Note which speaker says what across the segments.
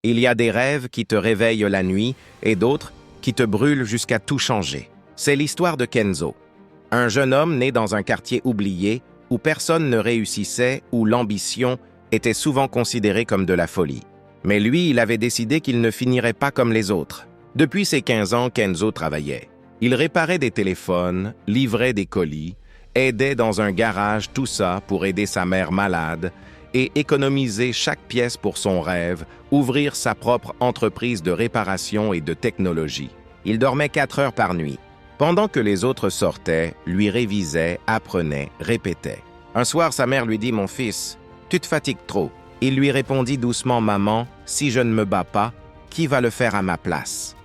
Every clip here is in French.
Speaker 1: Il y a des rêves qui te réveillent la nuit et d'autres qui te brûlent jusqu'à tout changer. C'est l'histoire de Kenzo, un jeune homme né dans un quartier oublié où personne ne réussissait, où l'ambition était souvent considérée comme de la folie. Mais lui, il avait décidé qu'il ne finirait pas comme les autres. Depuis ses 15 ans, Kenzo travaillait. Il réparait des téléphones, livrait des colis, aidait dans un garage, tout ça pour aider sa mère malade et économiser chaque pièce pour son rêve, ouvrir sa propre entreprise de réparation et de technologie. Il dormait 4 heures par nuit. Pendant que les autres sortaient, lui révisait, apprenait, répétait. Un soir, sa mère lui dit « Mon fils, tu te fatigues trop ». Il lui répondit doucement « Maman, si je ne me bats pas, qui va le faire à ma place ?»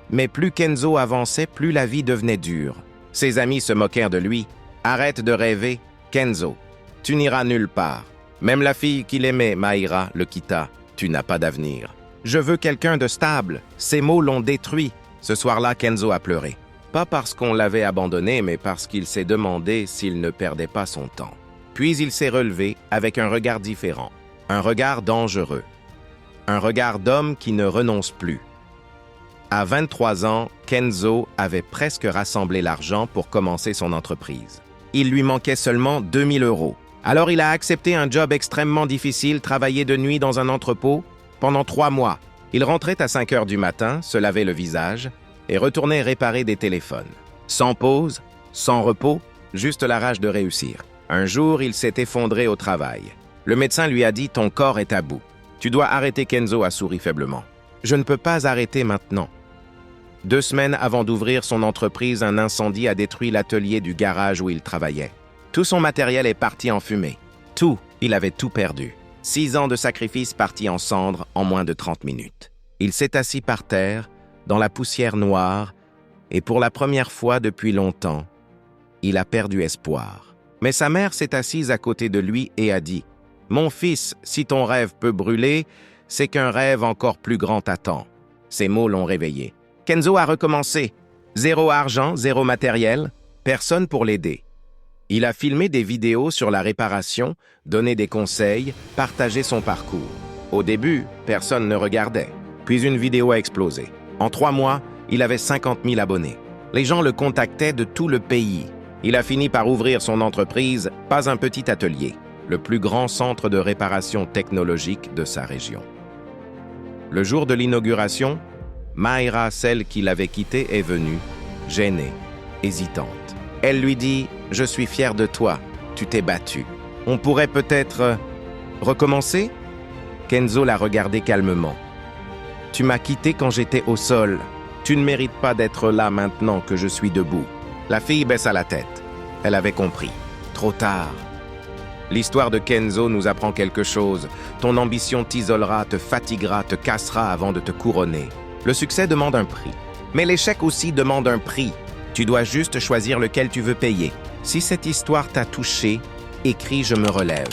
Speaker 1: Mais plus Kenzo avançait, plus la vie devenait dure. Ses amis se moquèrent de lui. « Arrête de rêver, Kenzo, tu n'iras nulle part. » Même la fille qu'il aimait, Maïra, le quitta. « Tu n'as pas d'avenir. »« Je veux quelqu'un de stable. » Ces mots l'ont détruit. Ce soir-là, Kenzo a pleuré. Pas parce qu'on l'avait abandonné, mais parce qu'il s'est demandé s'il ne perdait pas son temps. Puis il s'est relevé avec un regard différent. Un regard dangereux. Un regard d'homme qui ne renonce plus. À 23 ans, Kenzo avait presque rassemblé l'argent pour commencer son entreprise. Il lui manquait seulement 2000 €. Alors il a accepté un job extrêmement difficile, travailler de nuit dans un entrepôt pendant 3 mois. Il rentrait à 5 heures du matin, se lavait le visage et retournait réparer des téléphones. Sans pause, sans repos, juste la rage de réussir. Un jour, il s'est effondré au travail. Le médecin lui a dit « Ton corps est à bout. Tu dois arrêter ». Kenzo a souri faiblement. « Je ne peux pas arrêter maintenant. » 2 semaines avant d'ouvrir son entreprise, un incendie a détruit l'atelier du garage où il travaillait. Tout son matériel est parti en fumée. Tout, il avait tout perdu. 6 ans de sacrifice partis en cendres en moins de 30 minutes. Il s'est assis par terre, dans la poussière noire, et pour la première fois depuis longtemps, il a perdu espoir. Mais sa mère s'est assise à côté de lui et a dit « Mon fils, si ton rêve peut brûler, c'est qu'un rêve encore plus grand t'attend. » Ces mots l'ont réveillé. Kenzo a recommencé. 0 argent, 0 matériel, personne pour l'aider. Il a filmé des vidéos sur la réparation, donné des conseils, partagé son parcours. Au début, personne ne regardait. Puis une vidéo a explosé. En 3 mois, il avait 50 000 abonnés. Les gens le contactaient de tout le pays. Il a fini par ouvrir son entreprise, pas un petit atelier, le plus grand centre de réparation technologique de sa région. Le jour de l'inauguration, Maïra, celle qui l'avait quitté, est venue, gênée, hésitante. Elle lui dit « Je suis fière de toi, tu t'es battu. On pourrait peut-être recommencer ?» Kenzo l'a regardé calmement. « Tu m'as quitté quand j'étais au sol. Tu ne mérites pas d'être là maintenant que je suis debout. » La fille baissa la tête. Elle avait compris. Trop tard. L'histoire de Kenzo nous apprend quelque chose. Ton ambition t'isolera, te fatiguera, te cassera avant de te couronner. Le succès demande un prix. Mais l'échec aussi demande un prix. Tu dois juste choisir lequel tu veux payer. Si cette histoire t'a touché, écris « Je me relève ».